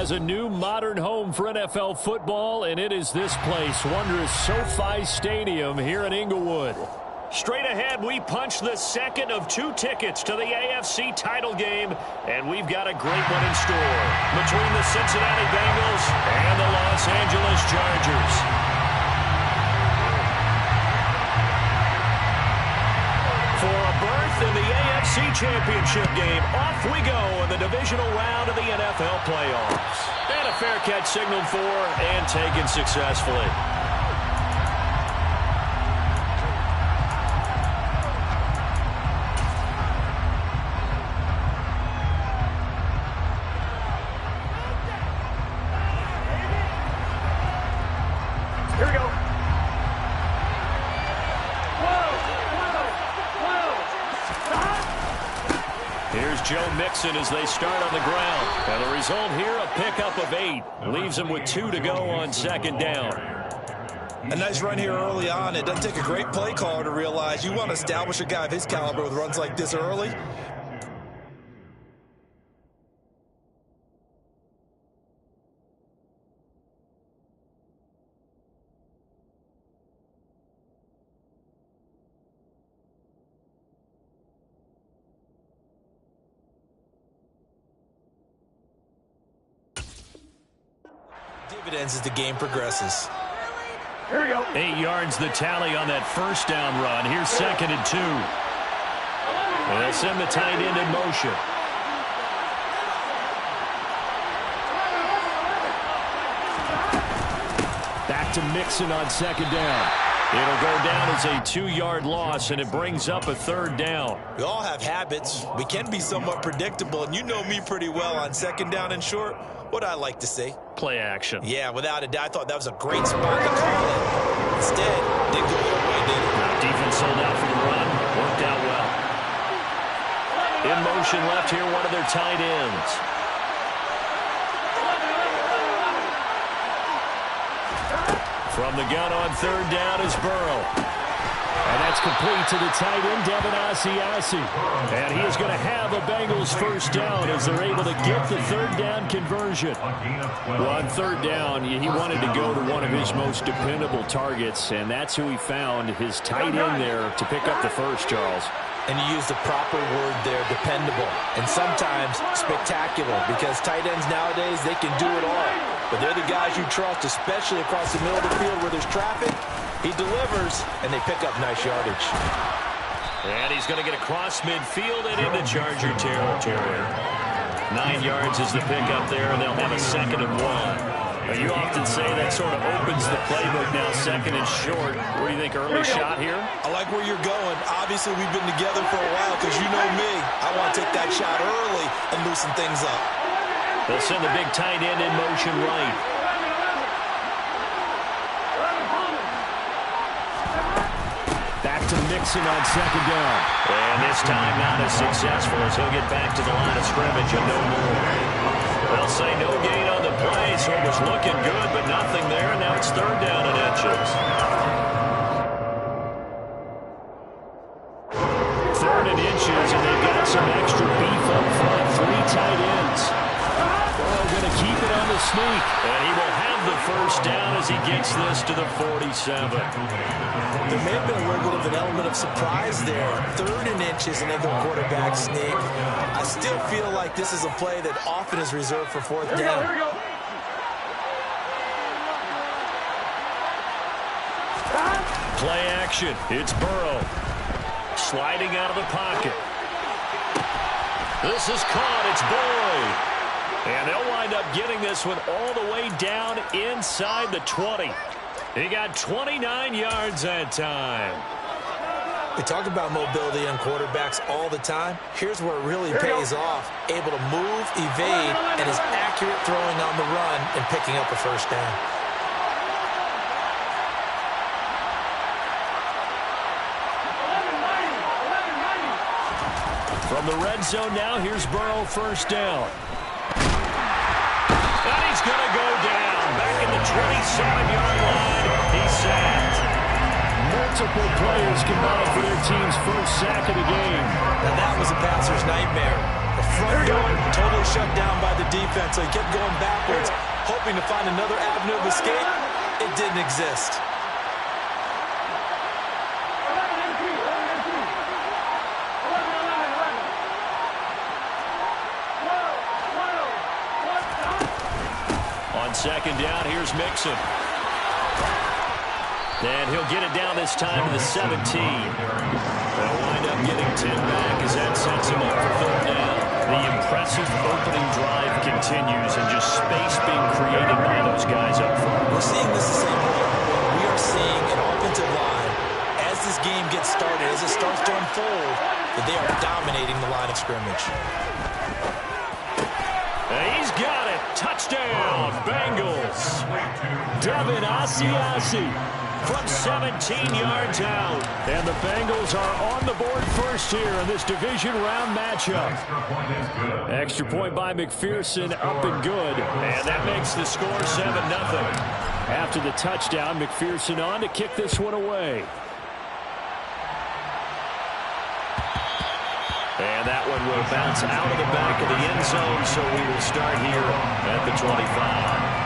has a new modern home for NFL football, and it is this place, wondrous SoFi Stadium here in Inglewood. Straight ahead, we punch the second of 2 tickets to the AFC title game, and we've got a great one in store between the Cincinnati Bengals and the Los Angeles Chargers. For a berth in the AFC Championship game, off we go in the divisional round of the NFL playoffs. And a fair catch signaled for and taken successfully. Here we go. Here's Joe Mixon as they start on the ground. And the result here, a pickup of 8. Leaves them with 2 to go on second down. A nice run here early on. It doesn't take a great play caller to realize you want to establish a guy of his caliber with runs like this early. Dividends as the game progresses. Here we go. 8 yards the tally on that first down run. Here's second and 2. And they'll send the tight end in motion. Back to Mixon on second down. It'll go down as a 2-yard loss, and it brings up a third down. We all have habits. We can be somewhat predictable, and you know me pretty well on second down and short. What I like to say? Play action. Yeah, without a doubt, I thought that was a great spot to call it. Instead, didn't go your way, did it? Defense sold out for the run. Worked out well. In motion left here, one of their tight ends. From the gun on third down is Burrow. And that's complete to the tight end, Devin Asiasi. And he is going to have a Bengals first down as they're able to get the third down conversion. Well, on third down, he wanted to go to one of his most dependable targets, and that's who he found, his tight end there, to pick up the first, Charles. And you use the proper word there, dependable. And sometimes spectacular, because tight ends nowadays, they can do it all. But they're the guys you trust, especially across the middle of the field where there's traffic. He delivers, and they pick up nice yardage. And he's going to get across midfield and into Charger territory. 9 yards is the pickup there, and they'll have a second and 1. Now, you often say that sort of opens the playbook now, second and short. What do you think, early shot here? I like where you're going. Obviously, we've been together for a while because you know me. I want to take that shot early and loosen things up. They'll send the big tight end in motion right. Back to Mixon on second down. And this time not as successful as he'll get back to the line of scrimmage and no more. They'll say no gain on the play, so it was looking good, but nothing there. And now it's third down and inches. Third and inches, and they've got some extra beef up front. 3 tight ends. Burrow going to keep it on the sneak. And he will have the first down as he gets this to the 47. There may have been a little bit of an element of surprise there. Third and inches, and they go quarterback sneak. I still feel like this is a play that often is reserved for fourth down. Here we go. Play action. It's Burrow. Sliding out of the pocket. This is caught. It's Boyd. And they'll wind up getting this one all the way down inside the 20. He got 29 yards that time. We talk about mobility on quarterbacks all the time. Here's where it really pays off. Able to move, evade, and is accurate throwing on the run and picking up a first down. From the red zone now, here's Burrow first down. And he's going to go down. Back in the 27-yard line. He's sacked. Multiple players combined for their team's first sack of the game. Now that was a passer's nightmare. The front going, totally shut down by the defense. So he kept going backwards, hoping to find another avenue of escape. It didn't exist. On second down, here's Mixon. And he'll get it down this time to the 17. They'll wind up getting 10 back as that sets him up for third down. The impressive opening drive continues and just space being created by those guys up front. We're seeing this the same way. We are seeing an offensive line, as this game gets started, as it starts to unfold, that they are dominating the line of scrimmage. He's got it. Touchdown, Bengals. Devin Asiasi from 17 yards out. And the Bengals are on the board first here in this division round matchup. Extra point by McPherson, up and good. And that makes the score 7-0. After the touchdown, McPherson on to kick this one away. And that one will bounce out of the back of the end zone, so we will start here at the 25.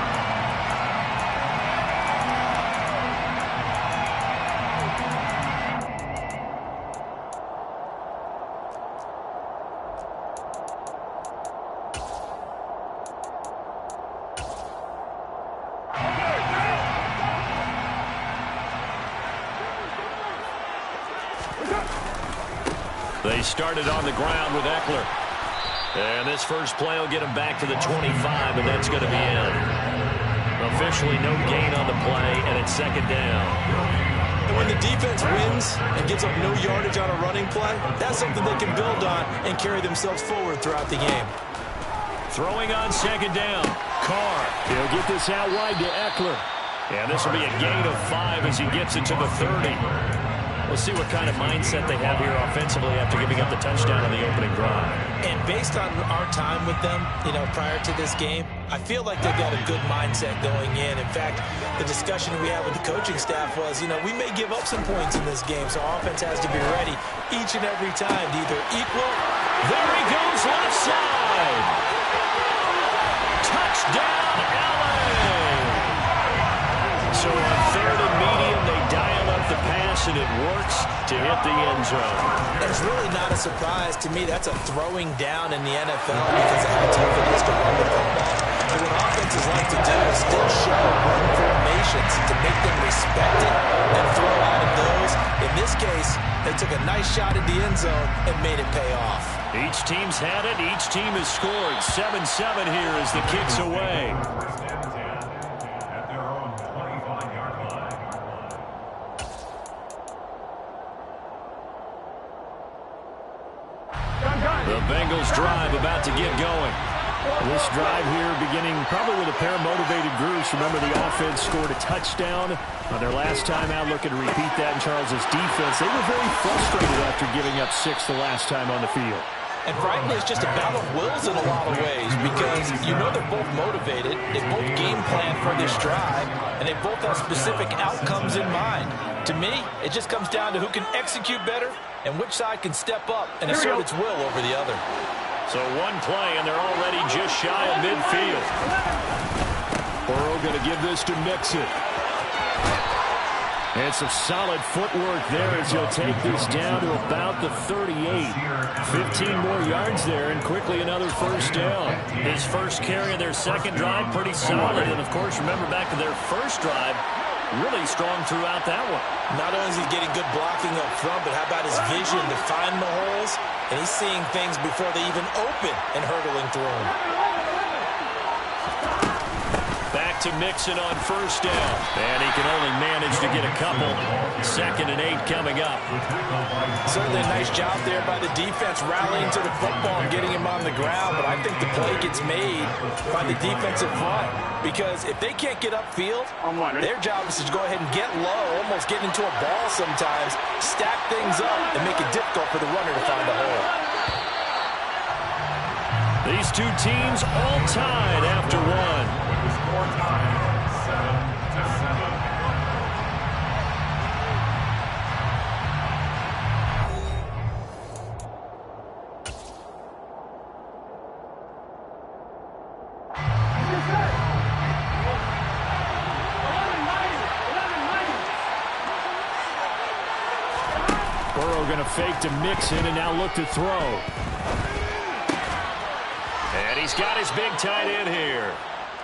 They started on the ground with Eckler. And this first play will get him back to the 25, and that's going to be it. Officially no gain on the play, and it's second down. And when the defense wins and gives up no yardage on a running play, that's something they can build on and carry themselves forward throughout the game. Throwing on second down. Carr. He'll get this out wide to Eckler. And this will be a gain of 5 as he gets it to the 30. We'll see what kind of mindset they have here offensively after giving up the touchdown on the opening drive. And based on our time with them, prior to this game, I feel like they've got a good mindset going in. In fact, the discussion we had with the coaching staff was, we may give up some points in this game, so offense has to be ready each and every time to either equal. There he goes, left side. Touchdown, LA. So on third and medium, they dial up the pass, and it works to hit the end zone. It's really not a surprise to me. That's a throwing down in the NFL because of how tough it is to run the football. But what offenses like to do is still show run formations to make them respect it and throw out of those. In this case, they took a nice shot at the end zone and made it pay off. Each team's had it. Each team has scored. 7-7 here as the kick's away. The Bengals drive about to get going. This drive here beginning probably with a pair of motivated groups. Remember, the offense scored a touchdown on their last time out. Looking to repeat that in Charles's defense. They were very frustrated after giving up 6 the last time on the field. And frankly, it's just a battle of wills in a lot of ways because they're both motivated. They both game plan for this drive, and they both have specific outcomes in mind. To me, it just comes down to who can execute better and which side can step up and assert its will over the other. So one play, and they're already just shy of midfield. Burrow going to give this to Mixon. And some solid footwork there as he'll take this down to about the 38. 15 more yards there, and quickly another first down. His first carry of their second drive, pretty solid. And, of course, remember back to their first drive, really strong throughout that one. Not only is he getting good blocking up front, but how about his vision to find the holes? And he's seeing things before they even open and hurdling through them. Back to Mixon on first down. And he can only manage to get a couple. 2nd and 8 coming up. Certainly a nice job there by the defense rallying to the football and getting him on the ground. But I think the play gets made by the defensive front. Because if they can't get upfield, their job is to go ahead and get low, almost get into a ball sometimes, stack things up, and make it difficult for the runner to find a hole. These two teams all tied after one. Burrow going to fake to Mixon and now look to throw. And he's got his big tight end here.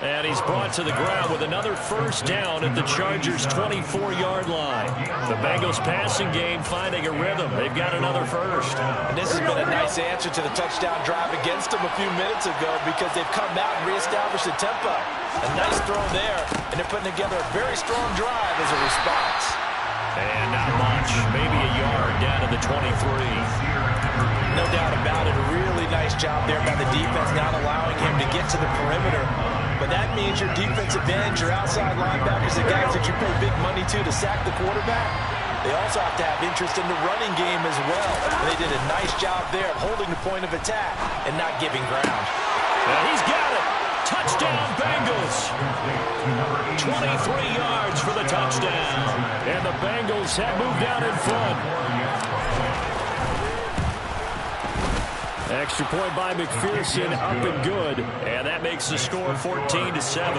And he's brought to the ground with another first down at the Chargers' 24-yard line. The Bengals passing game finding a rhythm. They've got another first. And this has been a nice answer to the touchdown drive against them a few minutes ago because they've come out and reestablished the tempo. A nice throw there, and they're putting together a very strong drive as a response. And not much, maybe a yard down to the 23. No doubt about it, a really nice job there by the defense, not allowing him to get to the perimeter. But that means your defensive ends, your outside linebackers, the guys that you pay big money to sack the quarterback, they also have to have interest in the running game as well. And they did a nice job there of holding the point of attack and not giving ground. And he's got it. Touchdown, Bengals. 23 yards for the touchdown. And the Bengals have moved out in front. Extra point by McPherson, up and good. And that makes the score 14-7.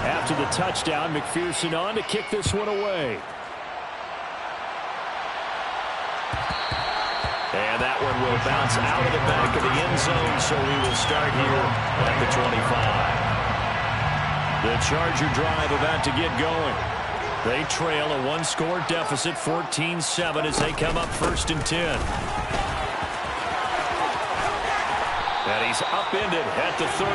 After the touchdown, McPherson on to kick this one away. And that one will bounce out of the back of the end zone, so we will start here at the 25. The Charger drive about to get going. They trail a one-score deficit, 14-7, as they come up 1st and 10. And he's upended at the 33,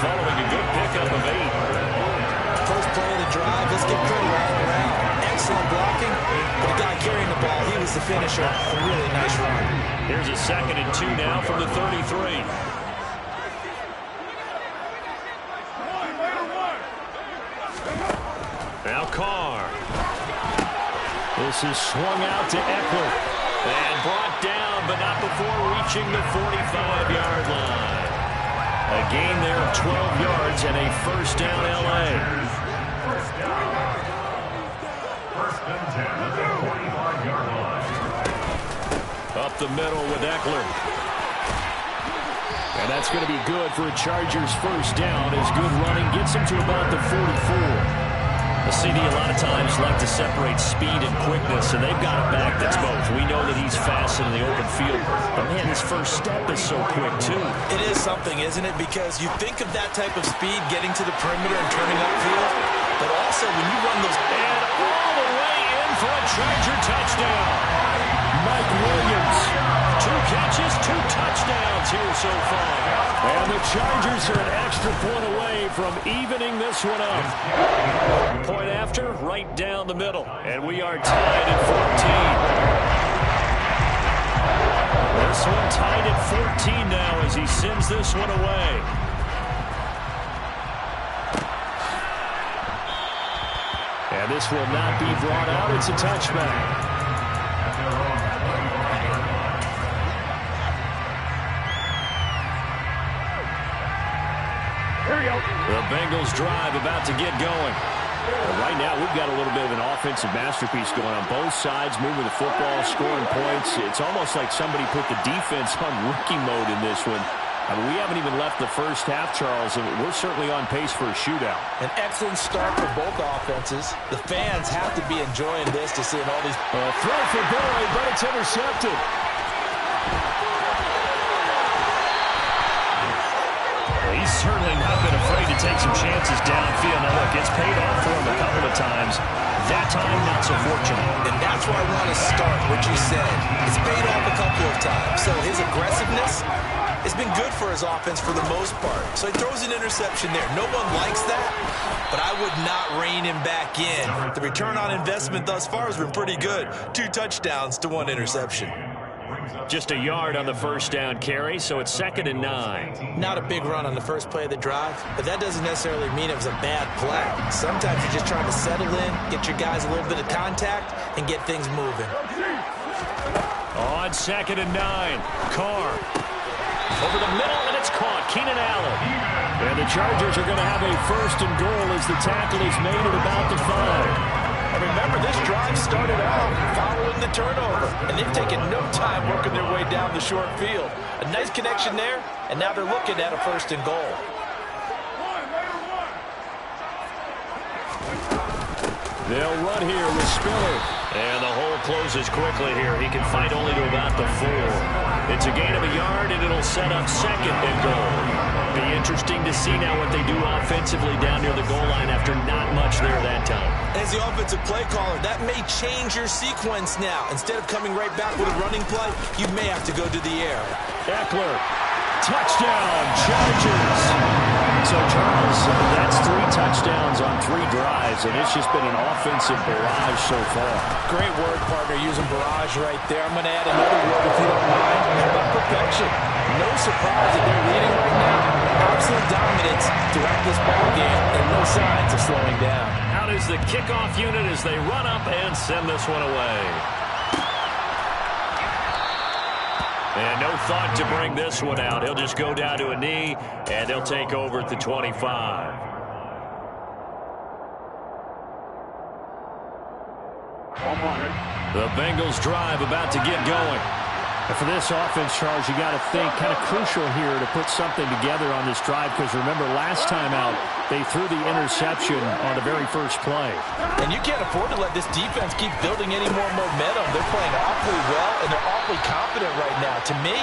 following a good pickup of 8. First play of the drive, let's get credit all around. Excellent blocking, but the guy carrying the ball, he was the finisher. A really nice run. Here's a 2nd and 2 now from the 33. Now Carr. This is swung out to Eckler. And brought down, but not before reaching the 45-yard line. A gain there of 12 yards and a first down L.A. First and 10 at the 45-yard line. Up the middle with Eckler. And that's going to be good for a Chargers first down as good running gets him to about the 44. The CD a lot of times like to separate speed and quickness, and they've got a back that's both. We know that he's fast in the open field, but man, his first step is so quick too. It is something, isn't it? Because you think of that type of speed getting to the perimeter and turning upfield, but also when you run those... And all the way in for a Charger touchdown. Mike Williams, 2 catches, 2 touchdowns here so far. And the Chargers are an extra point away from evening this one up. Point after, right down the middle. And we are tied at 14. This one tied at 14 now as he sends this one away. And this will not be brought out. It's a touchback. The Bengals drive about to get going. Right now, we've got a little bit of an offensive masterpiece going on both sides, moving the football, scoring points. It's almost like somebody put the defense on rookie mode in this one. I mean, we haven't even left the first half, Charles, and we're certainly on pace for a shootout. An excellent start for both offenses. The fans have to be enjoying this to see all these... Throw for Boyd, but it's intercepted. He's certainly not been afraid to take some chances downfield. Now, look, it's paid off for him a couple of times. That time, not so fortunate. And that's where I want to start, what you said. It's paid off a couple of times. So his aggressiveness has been good for his offense for the most part. So he throws an interception there. No one likes that, but I would not rein him back in. The return on investment thus far has been pretty good. 2 touchdowns to 1 interception. Just a yard on the first down carry, so it's 2nd and 9. Not a big run on the first play of the drive, but that doesn't necessarily mean it was a bad play. Sometimes you're just trying to settle in, get your guys a little bit of contact, and get things moving. On 2nd and 9, Carr. Over the middle, and it's caught. Keenan Allen. And the Chargers are going to have a first and goal as the tackle is made at about the 5. And remember, this drive started out following the turnover, and they've taken no time working their way down the short field. A nice connection there, and now they're looking at a first and goal. They'll run here with Spiller. And the hole closes quickly here. He can fight only to about the 4. It's a gain of a yard, and it'll set up second and goal. Be interesting to see now what they do offensively down near the goal line after not much there that time. As the offensive play caller, that may change your sequence now. Instead of coming right back with a running play, you may have to go to the air. Eckler, touchdown, Chargers. So, Charles, that's 3 touchdowns on 3 drives, and it's just been an offensive barrage so far. Great word, partner, using barrage right there. I'm going to add another word, if you don't mind. How about perfection? No surprise that they're leading right now. Absolute dominance throughout this ball game, and no signs of slowing down. Out is the kickoff unit as they run up and send this one away. And no thought to bring this one out. He'll just go down to a knee, and they'll take over at the 25. The Bengals drive about to get going. And for this offense, Charles, you got to think kind of crucial here to put something together on this drive, because remember last time out they threw the interception on the very first play. And you can't afford to let this defense keep building any more momentum. They're playing awfully well, and they're awfully confident right now. To me,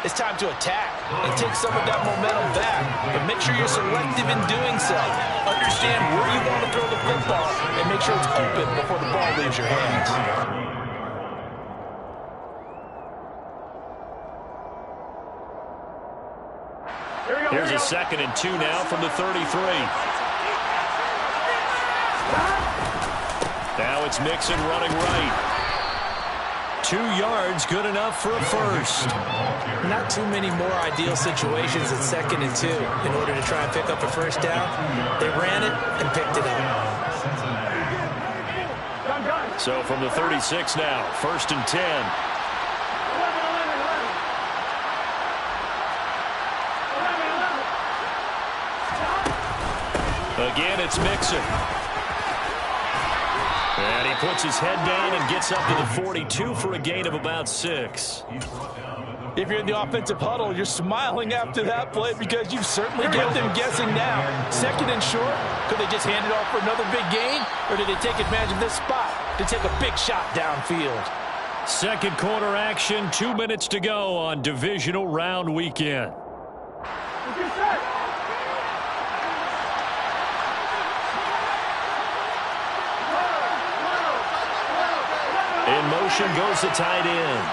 it's time to attack and take some of that momentum back. But make sure you're selective in doing so. Understand where you want to throw the football and make sure it's open before the ball leaves your hands. Here's a 2nd and 2 now from the 33. Now it's Mixon running right. 2 yards, good enough for a first. Not too many more ideal situations at 2nd and 2 in order to try and pick up a first down. They ran it and picked it up. So from the 36 now, 1st and 10. Again, it's Mixon. And he puts his head down and gets up to the 42 for a gain of about 6. If you're in the offensive huddle, you're smiling after that play because you've certainly got them guessing now. 2nd and short, could they just hand it off for another big gain? Or did they take advantage of this spot to take a big shot downfield? Second quarter action, 2 minutes to go on divisional round weekend. In motion goes the tight end.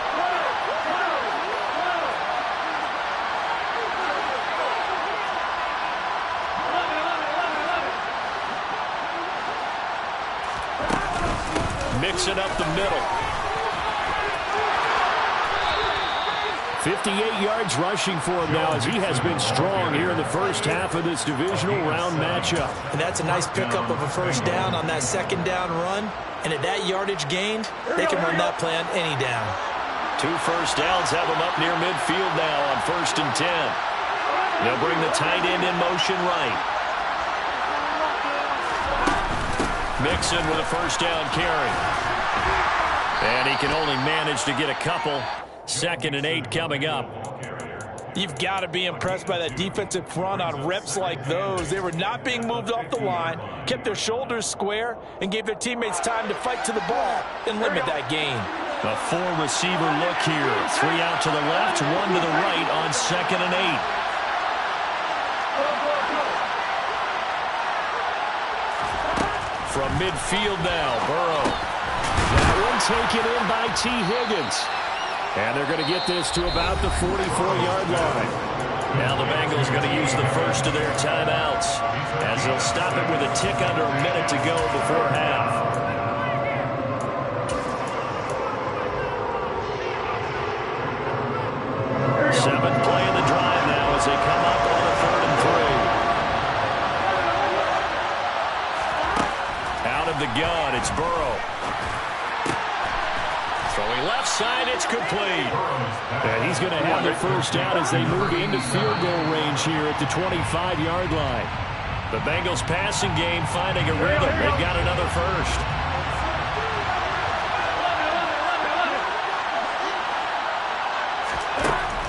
Mix it up the middle. 58 yards rushing for him now as he has been strong here in the first half of this divisional round matchup. And that's a nice pickup of a first down on that 2nd down run. And at that yardage gained, they can run that play on any down. 2 first downs have them up near midfield now on 1st and 10. They'll bring the tight end in motion right. Mixon with a first down carry. And he can only manage to get a couple. 2nd and 8 coming up. You've got to be impressed by that defensive front on reps like those. They were not being moved off the line, kept their shoulders square, and gave their teammates time to fight to the ball and limit that gain. A 4-receiver look here. 3 out to the left, 1 to the right on 2nd and 8. From midfield now, Burrow. That one taken in by T. Higgins. And they're going to get this to about the 44-yard line. Now the Bengals going to use the first of their timeouts as they'll stop it with a tick under a minute to go before half. Seventh play of the drive now as they come up on a 3rd and 3. Out of the gun, it's Burrow. Throwing left side, it's complete. And he's going to have the first down as they move into field goal range here at the 25-yard line. The Bengals passing game finding a rhythm. They've got another first.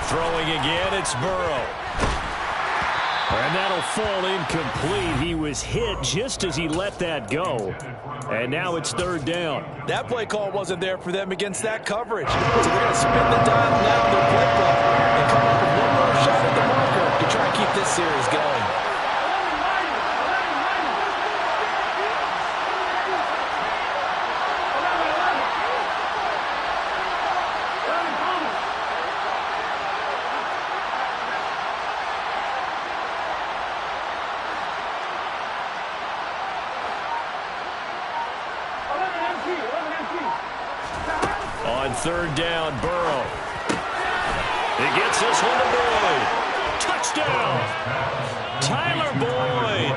Throwing again, it's Burrow. And that'll fall incomplete. He was hit just as he let that go. And now it's third down. That play call wasn't there for them against that coverage. So they're going to spin the dial now in their play clock and come up with one more shot at the marker to try and keep this series going. On third down, Burrow. He gets this one to Boyd. Touchdown! Tyler Boyd.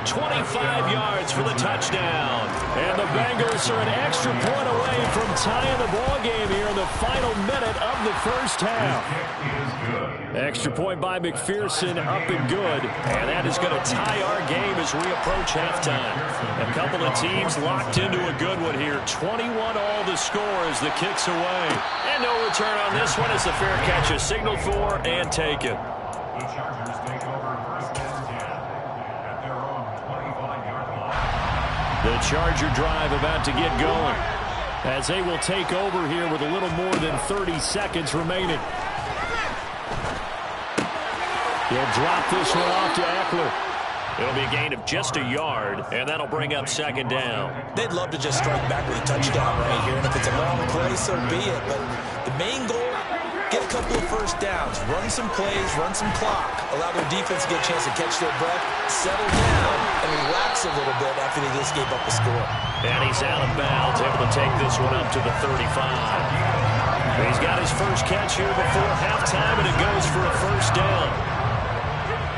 25 yards for the touchdown. And the Bengals are an extra point away from tying the ball game here in the final minute of the first half. Extra point by McPherson, up and good. And that is going to tie our game as we approach halftime. A couple of teams locked into a good one here. 21 all the score as the kick's away. And no return on this one as the fair catch is signaled for and taken. The Chargers take over first and 10 at their own 25-yard line. The Charger drive about to get going as they will take over here with a little more than 30 seconds remaining. He'll drop this one off to Eckler. It'll be a gain of just a yard, and that'll bring up second down. They'd love to just strike back with a touchdown right here, and if it's a long play, so be it. But the main goal, get a couple of first downs, run some plays, run some clock, allow their defense to get a chance to catch their breath, settle down, and relax a little bit after they just gave up a score. And he's out of bounds, able to take this one up to the 35. He's got his first catch here before halftime, and it goes for a first down.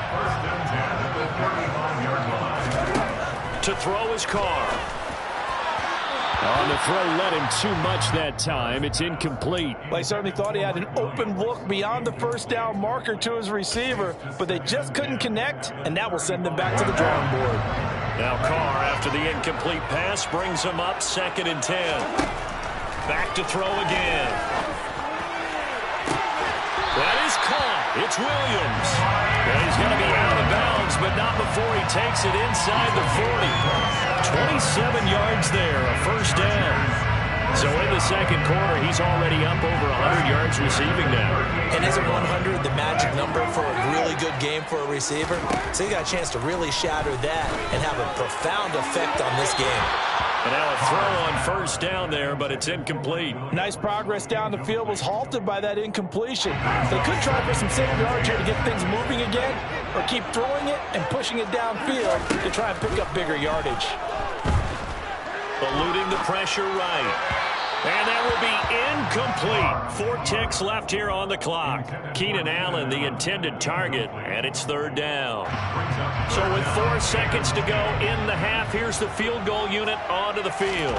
First and 10 at the 35-yard line. To throw his car. On the throw, led him too much that time. It's incomplete. Well, he certainly thought he had an open look beyond the first down marker to his receiver, but they just couldn't connect, and that will send them back to the drawing board. Now Carr, after the incomplete pass, brings him up second and 10. Back to throw again. That is caught. It's Williams. And he's going to be out of bounds, but not before he takes it inside the 40. 27 yards there, a first down. So in the second quarter, he's already up over 100 yards receiving now. And isn't 100 the magic number for a really good game for a receiver? So you got a chance to really shatter that and have a profound effect on this game. And now a throw on first down there, but it's incomplete. Nice progress down the field was halted by that incompletion. They could try for some safe yards here to get things moving again, or keep throwing it and pushing it downfield to try and pick up bigger yardage. Eluding the pressure right. And that will be incomplete. 4 ticks left here on the clock. Keenan Allen, the intended target, and it's third down. So with 4 seconds to go in the half, here's the field goal unit onto the field.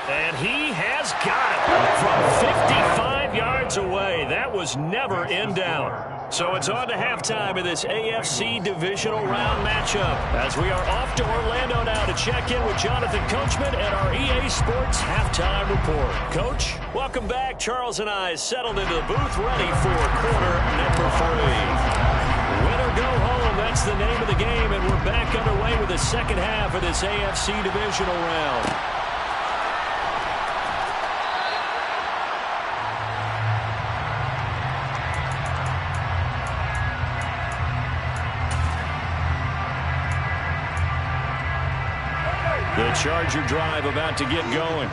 And he has got it from 55 yards away. That was never in doubt. So it's on to halftime in this AFC divisional round matchup as we are off to Orlando now to check in with Jonathan Coachman and our EA Sports halftime report. Coach, welcome back. Charles and I settled into the booth ready for quarter number 3. Win or go home, that's the name of the game, and we're back underway with the second half of this AFC divisional round. The Charger drive about to get going.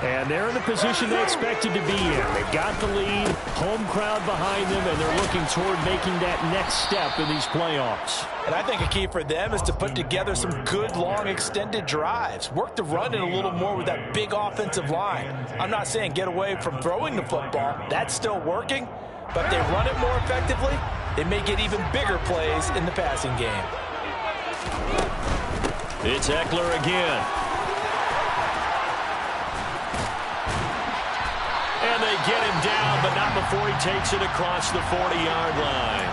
And they're in the position they expected to be in. They've got the lead, home crowd behind them, and they're looking toward making that next step in these playoffs. And I think a key for them is to put together some good, long, extended drives. Work the run in a little more with that big offensive line. I'm not saying get away from throwing the football. That's still working. But if they run it more effectively, they may get even bigger plays in the passing game. It's Eckler again. And they get him down, but not before he takes it across the 40-yard line.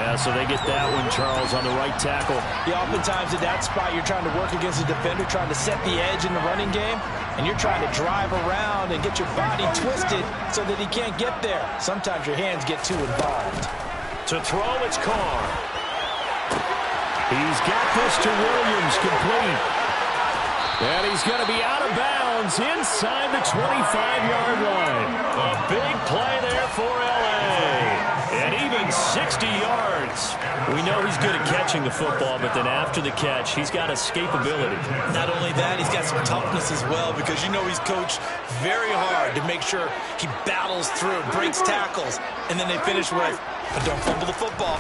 Yeah, so they get that one, Charles, on the right tackle. Yeah, oftentimes at that spot, you're trying to work against a defender, trying to set the edge in the running game, and you're trying to drive around and get your body twisted so that he can't get there. Sometimes your hands get too involved. To throw, it's Carr. He's got this to Williams, complete. And he's going to be out of bounds inside the 25-yard line. A big play there for L.A. And even 60 yards. We know he's good at catching the football, but then after the catch, he's got escapability. Not only that, he's got some toughness as well, because you know he's coached very hard to make sure he battles through, breaks tackles, and then they finish with, but don't fumble the football.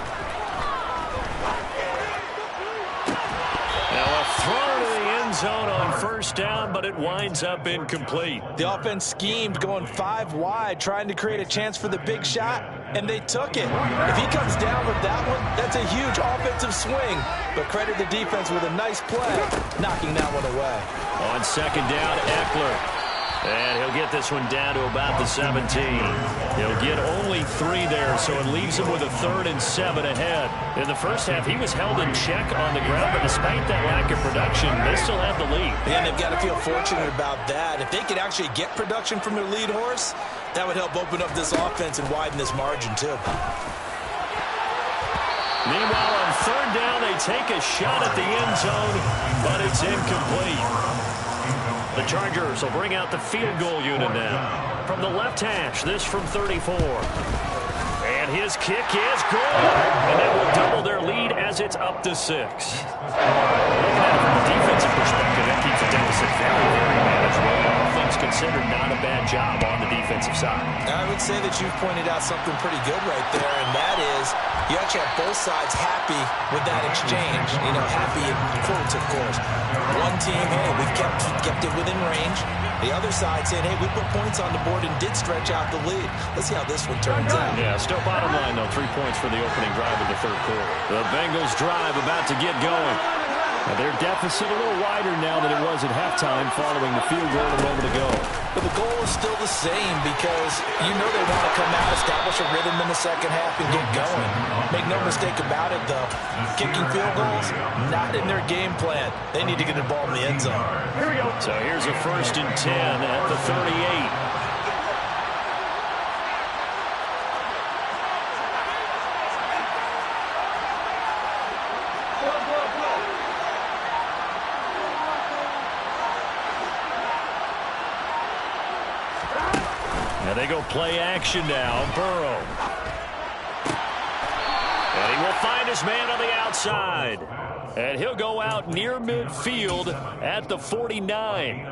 Now a throw to the end zone on first down, but it winds up incomplete. The offense schemed going 5 wide, trying to create a chance for the big shot, and they took it. If he comes down with that one, that's a huge offensive swing. But credit the defense with a nice play, knocking that one away. On second down, Eckler. And he'll get this one down to about the 17. He'll get only 3 there, so it leaves him with a 3rd and 7 ahead. In the first half, he was held in check on the ground, but despite that lack of production, they still have the lead. And they've got to feel fortunate about that. If they could actually get production from their lead horse, that would help open up this offense and widen this margin, too. Meanwhile, on third down, they take a shot at the end zone, but it's incomplete. The Chargers will bring out the field goal unit now. From the left hash, this from 34. And his kick is good. And that will double their lead as it's up to 6. Looking at it from a defensive perspective, that keeps the deficit very, very manageable. All things considered, not a bad job on the defensive side. I would say that you've pointed out something pretty good right there, and that is you actually have both sides happy with that exchange. You know, happy in quotes, of course. One team, hey, we've kept it within range. The other side saying, hey, we put points on the board and did stretch out the lead. Let's see how this one turns out. Yeah, still bottom line, though. 3 points for the opening drive of the third quarter. The Bengals drive about to get going. Now, their deficit a little wider now than it was at halftime following the field goal a moment ago. But the goal is still the same, because you know they want to come out, establish a rhythm in the second half, and get going. Make no mistake about it, though. Kicking field goals, not in their game plan. They need to get the ball in the end zone. Here we go. So here's a 1st and 10 at the 38. They go play action now. Burrow. And he will find his man on the outside. And he'll go out near midfield at the 49.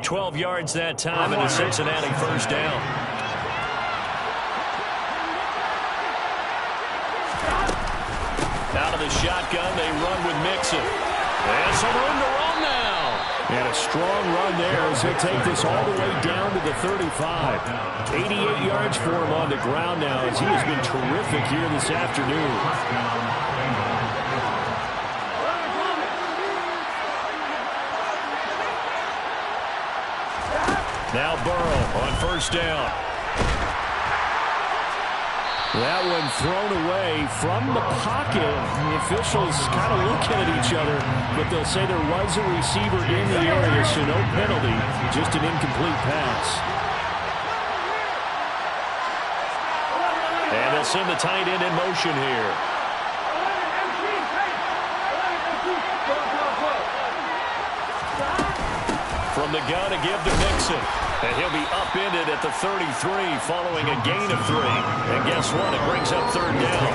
12 yards that time and a Cincinnati first down. Out of the shotgun, they run with Mixon. And some room to run now. And a strong run there as he'll take this all the way down to the 35. 88 yards for him on the ground now as he has been terrific here this afternoon. Now Burrow on first down. That one thrown away from the pocket. The officials kind of looking at each other, but they'll say there was a receiver in the area, so no penalty, just an incomplete pass. And they'll send the tight end in motion here. From the gun to give to Mixon. And he'll be upended at the 33 following a gain of 3. And guess what? It brings up third down.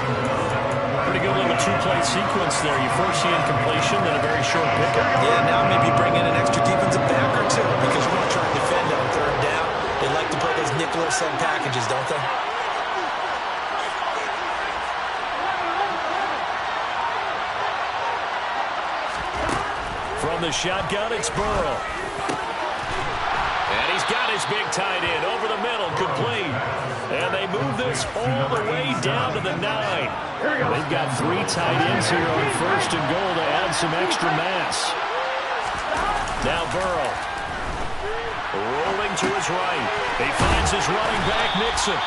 Pretty good little 2-play sequence there. You first see incompletion, then a very short pickup. Yeah, now maybe bring in an extra defensive back or two, because you want to try and defend on third down. They like to play those nickel or sub packages, don't they? From the shotgun, it's Burrow. And he's got his big tight end over the middle, complete. And they move this all the way down to the 9. They've got 3 tight ends here on first and goal to add some extra mass. Now Burrow. Rolling to his right. He finds his running back, Mixon.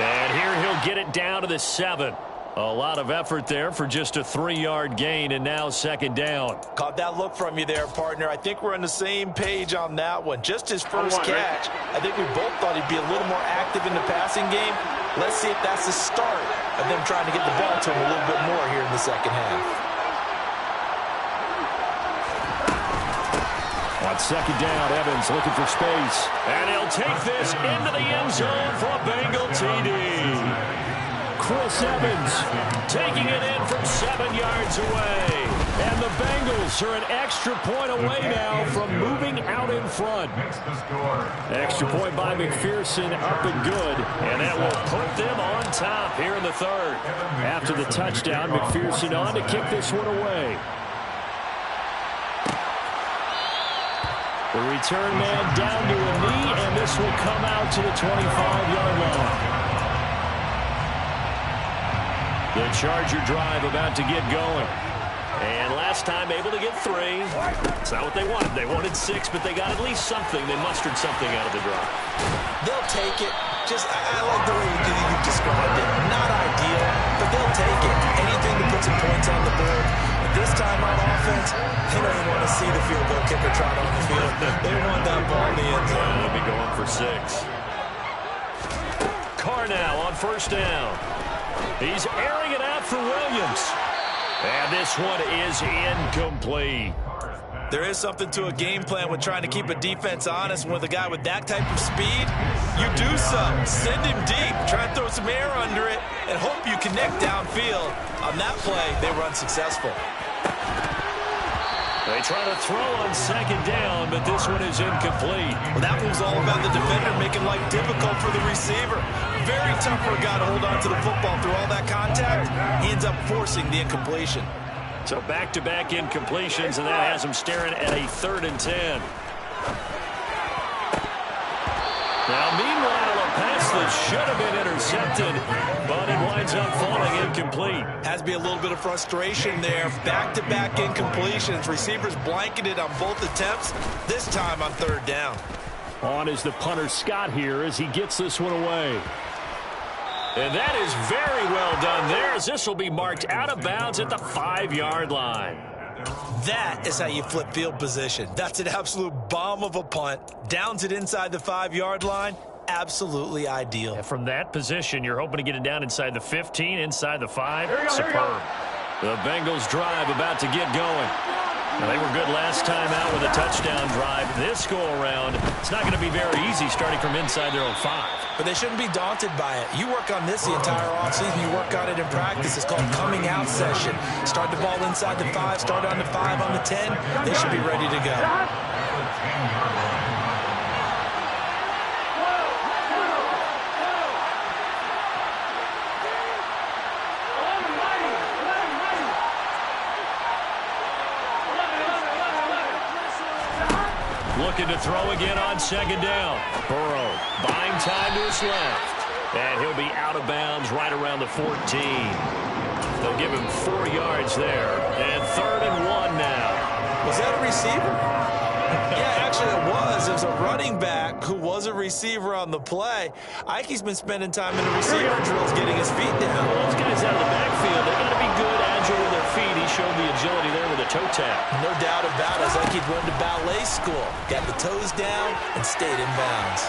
And here he'll get it down to the 7. A lot of effort there for just a 3-yard gain, and now second down. Caught that look from you there, partner. I think we're on the same page on that one. Just his first catch, I think we both thought he'd be a little more active in the passing game. Let's see if that's the start of them trying to get the ball to him a little bit more here in the second half. On second down, Evans looking for space. And he'll take this into the end zone for a Bengal TD. Chris Evans taking it in from 7 yards away. And the Bengals are an extra point away now from moving out in front. Extra point by McPherson, up and good. And that will put them on top here in the third. After the touchdown, McPherson on to kick this one away. The return man down to a knee, and this will come out to the 25-yard line. The Charger drive about to get going. And last time able to get 3. It's not what they wanted. They wanted 6, but they got at least something. They mustered something out of the drive. They'll take it. I like the way you described it. Not ideal, but they'll take it. Anything to put some points on the board. This time on offense, they don't even want to see the field goal kicker trot on the field. They want that ball in the end zone. They'll be going for 6. Carr now on first down. He's airing it out for Williams. And this one is incomplete. There is something to a game plan with trying to keep a defense honest. With a guy with that type of speed, you do so. Send him deep. Try and throw some air under it and hope you connect downfield. On that play, they were unsuccessful. They try to throw on second down, but this one is incomplete. Well, that was all about the defender making life difficult for the receiver. Very tough for a guy to hold on to the football through all that contact. He ends up forcing the incompletion. So back-to-back incompletions, and that has him staring at a 3rd and 10. Now, meanwhile, a pass that should have been intercepted, but it winds up falling incomplete. Has to be a little bit of frustration there. Back-to-back incompletions. Receivers blanketed on both attempts, this time on 3rd down. On is the punter Scott here as he gets this one away. And that is very well done there, as this will be marked out of bounds at the 5-yard line. That is how you flip field position. That's an absolute bomb of a punt. Downs it inside the 5-yard line. Absolutely ideal. And from that position, you're hoping to get it down inside the 15, inside the 5. Superb. The Bengals drive about to get going. Now, they were good last time out with a touchdown drive. This go-around, it's not going to be very easy starting from inside their own 5. But they shouldn't be daunted by it. You work on this the entire offseason. You work on it in practice. It's called coming out session. Start the ball inside the 5, start on the 5, on the 10. They should be ready to go. Looking to throw again on second down. Burrow buying time to his left. And he'll be out of bounds right around the 14. They'll give him 4 yards there. And 3rd and 1 now. Was that a receiver? Yeah, actually it was. It was a running back who was a receiver on the play. Ike's been spending time in the receiver drills getting his feet down. Well, those guys out of the backfield, they got to be good, agile with their feet. He showed the agility there with a toe tap. No doubt about it. It's like he'd run to ballet school. Got the toes down and stayed in bounds.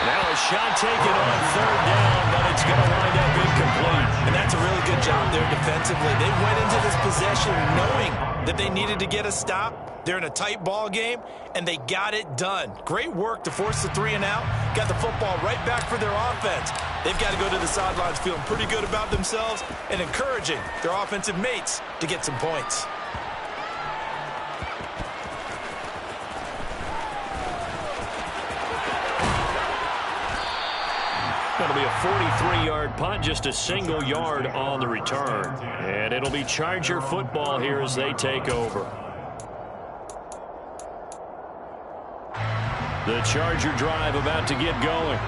Now a shot taken on 3rd down, but it's going to wind up incomplete. And that's a really good job there defensively. They went into this possession knowing that they needed to get a stop. They're in a tight ball game, and they got it done. Great work to force the 3 and out. Got the football right back for their offense. They've got to go to the sidelines feeling pretty good about themselves and encouraging their offensive mates to get some points. Going to be a 43-yard punt, just a single yard on the return. And it'll be Charger football here as they take over. The Charger drive about to get going.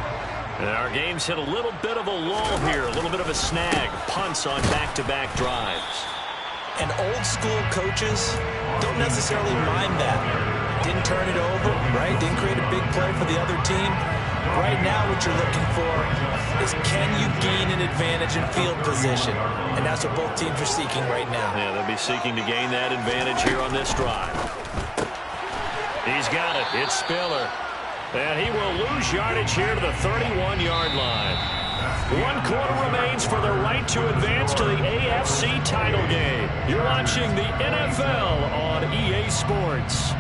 And our game's hit a little bit of a lull here, a little bit of a snag. Punts on back-to-back drives. And old-school coaches don't necessarily mind that. Didn't turn it over, right? Didn't create a big play for the other team. Right now what you're looking for is can you gain an advantage in field position? And that's what both teams are seeking right now. Yeah, they'll be seeking to gain that advantage here on this drive. He's got it. It's Spiller. And he will lose yardage here to the 31-yard line. 1 quarter remains for the right to advance to the AFC title game. You're watching the NFL on EA Sports.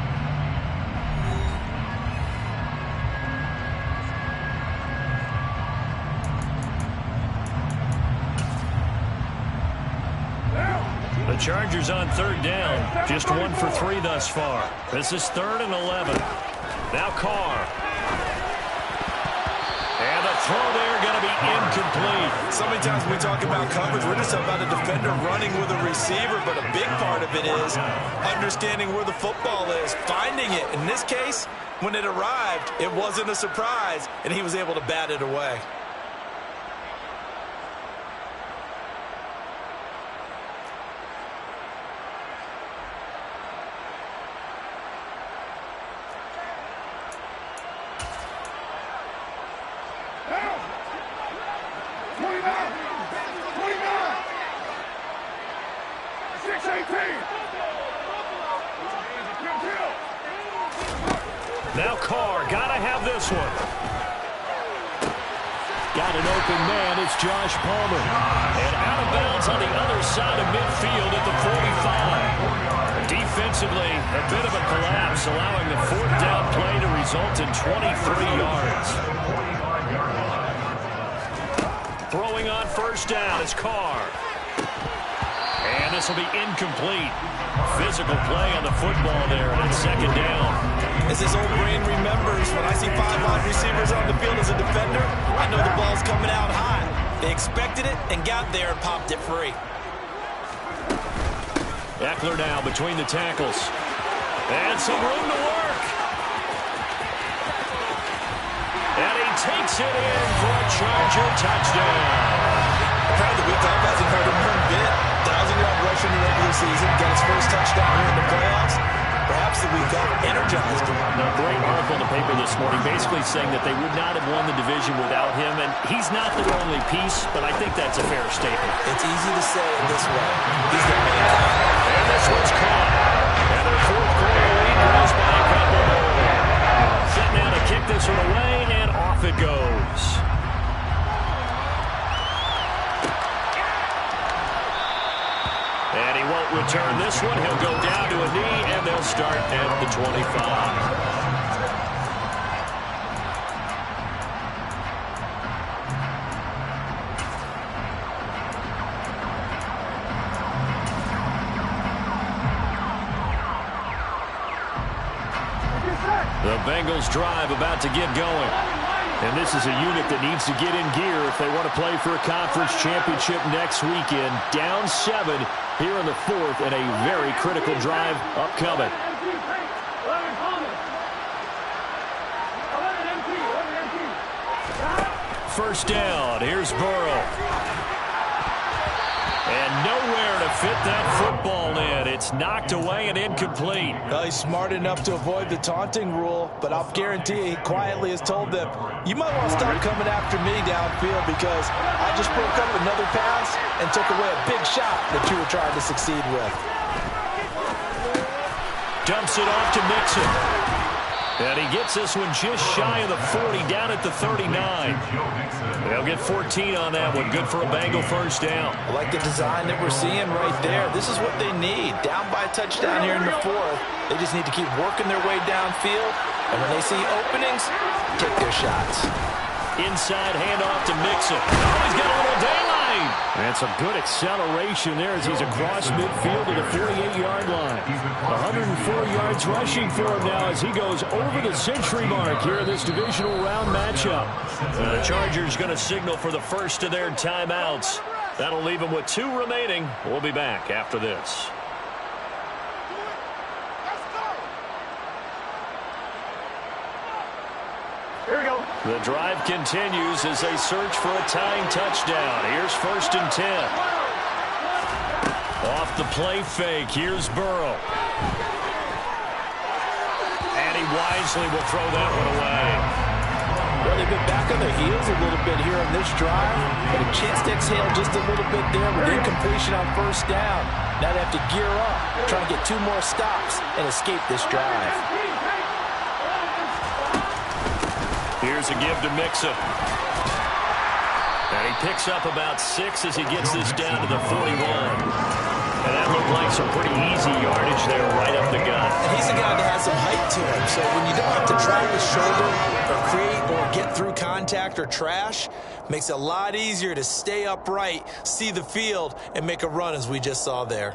The Chargers on 3rd down. Just 1 for 3 thus far. This is 3rd and 11. Now Carr. And the throw there going to be incomplete. So many times when we talk about coverage, we're just about a defender running with a receiver, but a big part of it is understanding where the football is, finding it. In this case, when it arrived, it wasn't a surprise, and he was able to bat it away. Now Carr, gotta have this one. Got an open man, it's Josh Palmer. And out of bounds on the other side of midfield at the 45. Defensively, a bit of a collapse, allowing the 4th down play to result in 23 yards. Throwing on 1st down is Carr. And this will be incomplete. Physical play on the football there, and it's 2nd down. As his old brain remembers, when I see 5 wide receivers on the field as a defender, I know the ball's coming out high. They expected it and got there and popped it free. Eckler now between the tackles. And some room to work. And he takes it in for a Charger touchdown. Probably the week off hasn't hurt him one bit. 1,000-yard rush in the regular season. Got his first touchdown here in the playoffs. Perhaps the week off energized him. A great article in the paper this morning basically saying that they would not have won the division without him. And he's not the only piece, but I think that's a fair statement. It's easy to say it this way. He's the main guy. And this one's caught. And their 4th quarter lead grows by a couple more. Set now to kick this one away, and off it goes. And he won't return this one. He'll go down to a knee, and they'll start at the 25. The Bengals drive about to get going. And this is a unit that needs to get in gear if they want to play for a conference championship next weekend. Down 7 here in the 4th, and a very critical drive upcoming. First down, here's Burrow. And nowhere to fit that football in. It's knocked away and incomplete. Well, he's smart enough to avoid the taunting rule, but I'll guarantee you he quietly has told them, you might want to start coming after me downfield because I just broke up another pass and took away a big shot that you were trying to succeed with. Dumps it off to Mixon. And he gets this one just shy of the 40, down at the 39. They'll get 14 on that one. Good for a Bengal first down. I like the design that we're seeing right there. This is what they need. Down by a touchdown here in the 4th. They just need to keep working their way downfield. And when they see openings, take their shots. Inside handoff to Mixon. Oh, he's got a little daylight. And some good acceleration there as he's across midfield to the 48-yard line. 104 yards rushing for him now as he goes over the century mark here in this divisional round matchup. The Chargers going to signal for the first of their timeouts. That'll leave them with 2 remaining. We'll be back after this. Here we go. The drive continues as they search for a tying touchdown. Here's 1st and 10. Off the play fake, here's Burrow. And he wisely will throw that one away. Well, they've been back on their heels a little bit here on this drive, but a chance to exhale just a little bit there with incompletion on first down. Now they have to gear up, try and get 2 more stops and escape this drive. Here's a give to Mixon. And he picks up about 6 as he gets this down to the 41. And that looked like some pretty easy yardage there right up the gut. And he's a guy that has some height to him, so when you don't have to drag his shoulder or create or get through contact or trash, makes it a lot easier to stay upright, see the field, and make a run as we just saw there.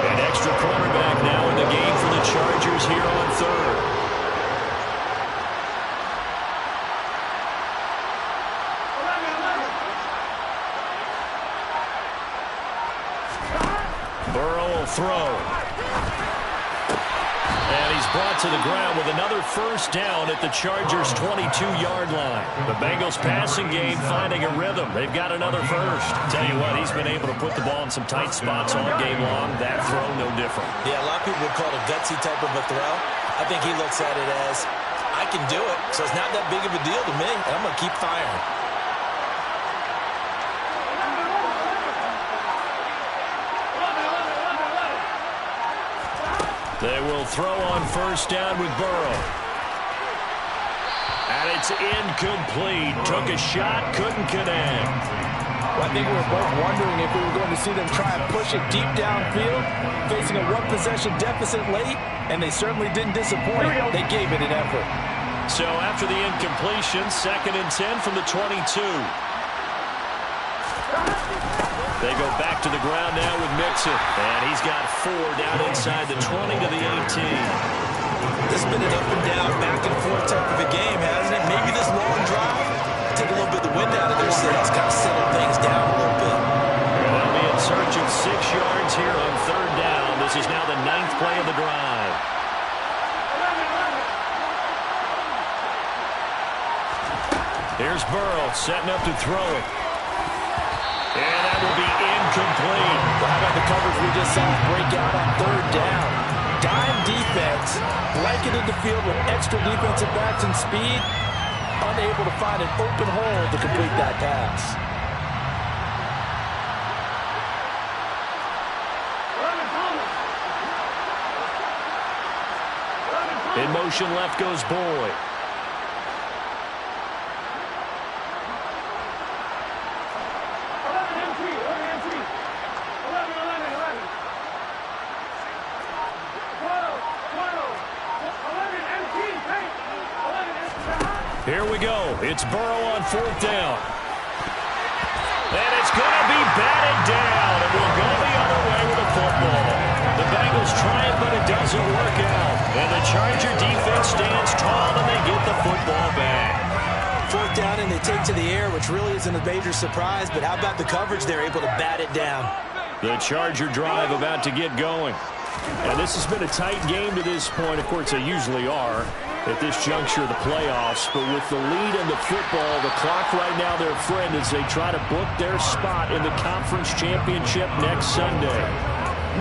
An extra cornerback now in the game for the Chargers here on third. Throw. And he's brought to the ground with another first down at the Chargers' 22-yard line. The Bengals passing game finding a rhythm. They've got another first. Tell you what, he's been able to put the ball in some tight spots all game long. That throw, no different. Yeah, a lot of people would call it a gutsy type of a throw. I think he looks at it as, I can do it, so it's not that big of a deal to me, and I'm going to keep firing. They will throw on first down with Burrow. And it's incomplete. Took a shot, couldn't connect. Well, I think we were both wondering if we were going to see them try and push it deep downfield, facing a one-possession deficit late, and they certainly didn't disappoint. They gave it an effort. So after the incompletion, 2nd and 10 from the 22. They go back to the ground now with Mixon. And he's got 4 down inside the 20 to the 18. This has been an up and down, back and forth type of a game, hasn't it? Maybe this long drive took a little bit of the wind out of their sails, kind of settled things down a little bit. They'll be in search of 6 yards here on third down. This is now the 9th play of the drive. Here's Burrow setting up to throw it. And that will be incomplete. How about the coverage we just saw break out on third down? Dime defense, blanketed the field with extra defensive backs and speed, unable to find an open hole to complete that pass. In motion left goes Boyd. Here we go. It's Burrow on 4th down. And it's going to be batted down. And we'll go the other way with the football. The Bengals try it, but it doesn't work out. And the Charger defense stands tall, and they get the football back. 4th down, and they take to the air, which really isn't a major surprise. But how about the coverage? They're able to bat it down. The Charger drive about to get going. And this has been a tight game to this point. Of course, they usually are at this juncture of the playoffs. But with the lead in the football, the clock right now their friend as they try to book their spot in the conference championship next Sunday.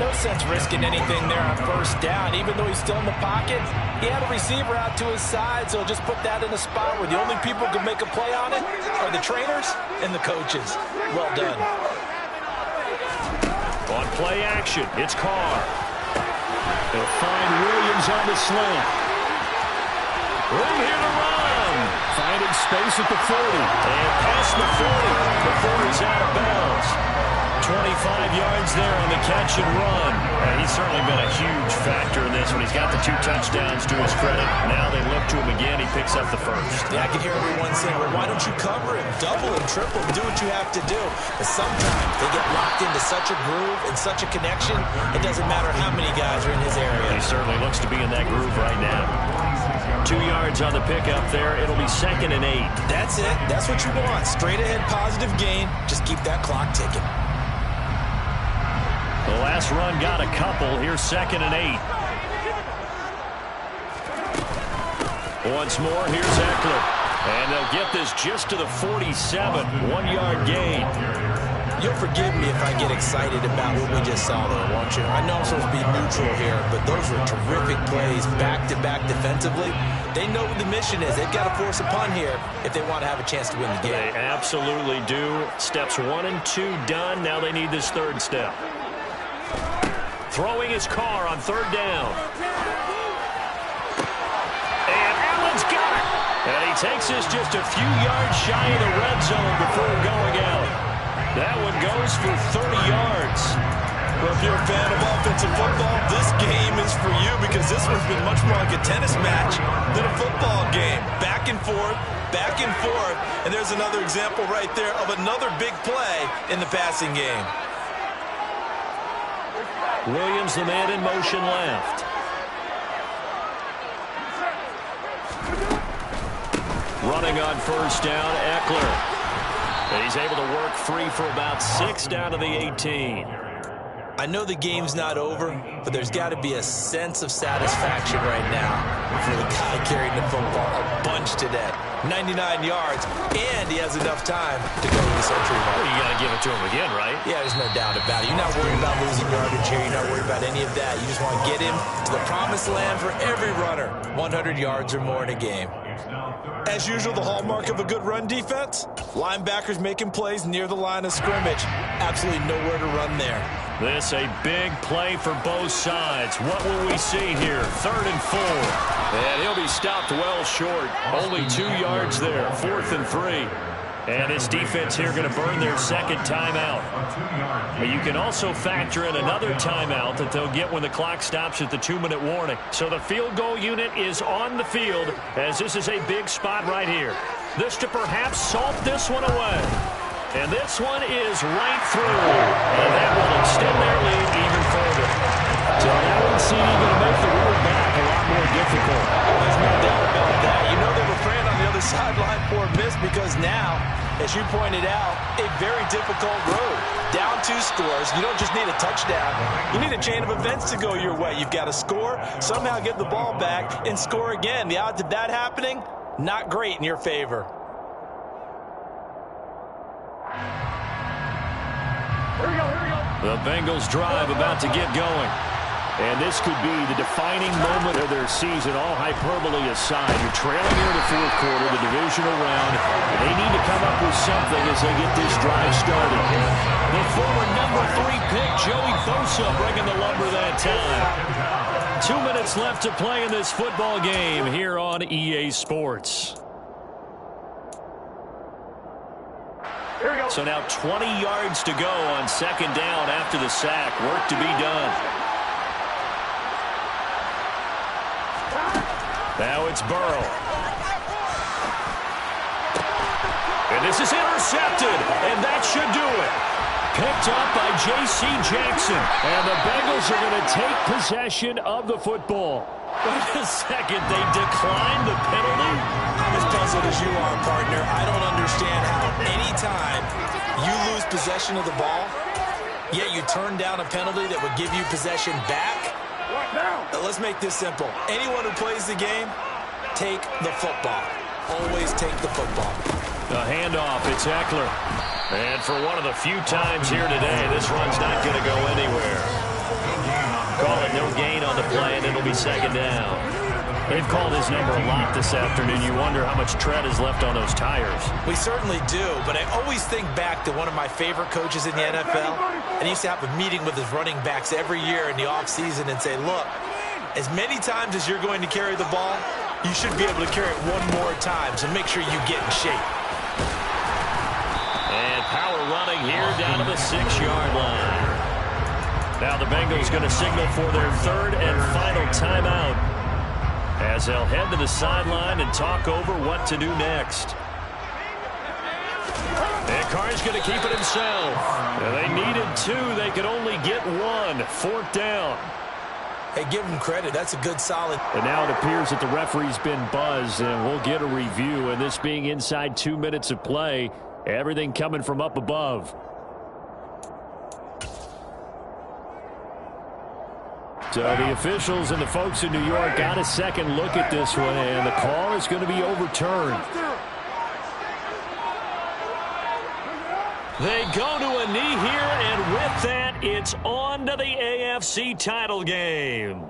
No sense risking anything there on first down. Even though he's still in the pocket, he had a receiver out to his side, so just put that in a spot where the only people who can make a play on it are the trainers and the coaches. Well done. On play action, it's Carr. They'll find Williams on the slant. Room here to run. Finding space at the 40. And past the 40 before he's out of bounds. 25 yards there on the catch and run. And he's certainly been a huge factor in this when he's got the 2 touchdowns to his credit. Now they look to him again. He picks up the first. Yeah, I can hear everyone saying, well, why don't you cover him, double him, triple him, do what you have to do. But sometimes they get locked into such a groove and such a connection, it doesn't matter how many guys are in his area. He certainly looks to be in that groove right now. 2 yards on the pickup there. It'll be 2nd and 8. That's it. That's what you want. Straight ahead positive gain. Just keep that clock ticking. The last run got a couple. Here's 2nd and 8. Once more, here's Eckler. And they'll get this just to the 47. 1-yard gain. You'll forgive me if I get excited about what we just saw there, won't you? I know I'm supposed to be neutral here, but those were terrific plays back-to-back defensively. They know what the mission is. They've got to force a punt here if they want to have a chance to win the game. They absolutely do. Steps 1 and 2 done. Now they need this third step. Throwing his car on third down. And Allen's got it. And he takes this just a few yards shy of the red zone before going out. That one goes for 30 yards. Well, if you're a fan of offensive football, this game is for you because this one's been much more like a tennis match than a football game. Back and forth, and there's another example right there of another big play in the passing game. Williams, the man in motion left. Running on first down, Eckler. He's able to work free for about 6 down to the 18. I know the game's not over, but there's got to be a sense of satisfaction right now for the guy carrying the football a bunch today. 99 yards, and he has enough time to go to the century mark. Well, you got to give it to him again, right? Yeah, there's no doubt about it. You're not worried about losing yardage here. You're not worried about any of that. You just want to get him to the promised land for every runner. 100 yards or more in a game. As usual, the hallmark of a good run defense, linebackers making plays near the line of scrimmage. Absolutely nowhere to run there. This a big play for both sides. What will we see here? 3rd and 4. And he'll be stopped well short. Only 2 yards there. 4th and 3. And this defense here going to burn their second timeout. But you can also factor in another timeout that they'll get when the clock stops at the 2-minute warning. So the field goal unit is on the field as this is a big spot right here. This to perhaps salt this one away. And this one is right through. And that will extend their lead even further. So that one seemed going to make the road back a lot more difficult. There's no doubt about that. You know they were praying on the other sideline for a miss because now, as you pointed out, a very difficult road. Down 2 scores. You don't just need a touchdown. You need a chain of events to go your way. You've got to score, somehow get the ball back, and score again. The odds of that happening, not great in your favor. The Bengals drive about to get going. And this could be the defining moment of their season, all hyperbole aside. You're trailing here in the 4th quarter, the divisional round. They need to come up with something as they get this drive started. The former number 3 pick, Joey Bosa, bringing the lumber that time. 2 minutes left to play in this football game here on EA Sports. So now 20 yards to go on 2nd down after the sack. Work to be done. Now it's Burrow. And this is intercepted, and that should do it. Picked up by J.C. Jackson, and the Bengals are going to take possession of the football. Wait a second, they declined the penalty? I'm as puzzled as you are, partner. I don't understand how any time you lose possession of the ball, yet you turn down a penalty that would give you possession back. Let's make this simple. Anyone who plays the game, take the football. Always take the football. The handoff, it's Eckler. And for one of the few times here today, this run's not going to go anywhere. Call it no gain on the play, and it'll be 2nd down. They've called his number a lot this afternoon. You wonder how much tread is left on those tires. We certainly do, but I always think back to one of my favorite coaches in the NFL. And he used to have a meeting with his running backs every year in the offseason and say, look, as many times as you're going to carry the ball, you should be able to carry it one more time, so make sure you get in shape. And power running here down to the 6-yard line. Now the Bengals going to signal for their 3rd and final timeout as they'll head to the sideline and talk over what to do next. And Carr's going to keep it himself. And they needed 2. They could only get 1. 4th down. Hey, give him credit. That's a good, solid. And now it appears that the referee's been buzzed, and we'll get a review. And this being inside 2 minutes of play, everything coming from up above. So the officials and the folks in New York got a second look at this one, and the call is going to be overturned. They go to a knee here, and with that, it's on to the AFC title game.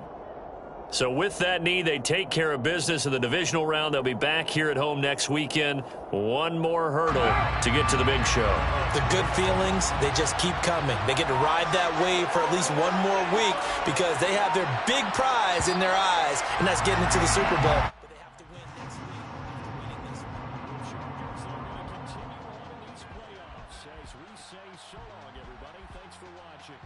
So with that knee, they take care of business in the divisional round. They'll be back here at home next weekend. One more hurdle to get to the big show. The good feelings, they just keep coming. They get to ride that wave for at least one more week because they have their big prize in their eyes, and that's getting into the Super Bowl. But they have to win next week. Winning this one. As we say so long, everybody. Thanks for watching.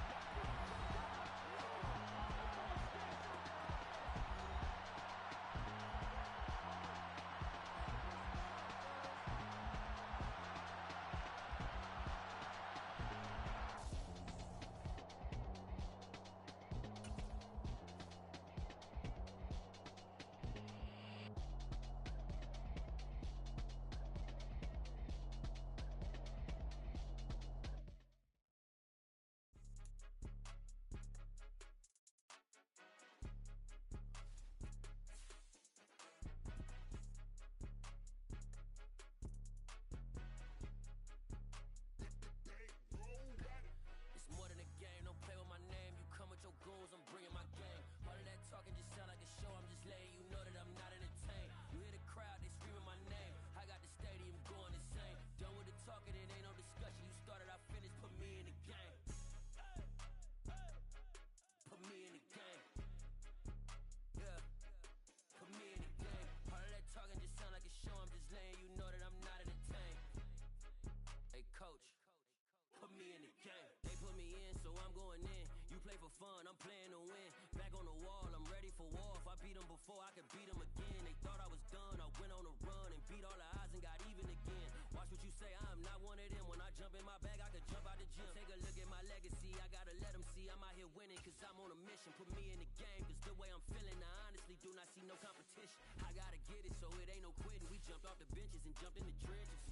Before I could beat them again, they thought I was done. I went on a run and beat all the odds and got even again. Watch what you say, I'm not one of them. When I jump in my bag, I could jump out the gym. Take a look at my legacy, I gotta let them see I'm out here winning, cause I'm on a mission. Put me in the game, cause the way I'm feeling, I honestly do not see no competition. I gotta get it, so it ain't no quitting. We jumped off the benches and jumped in the trenches.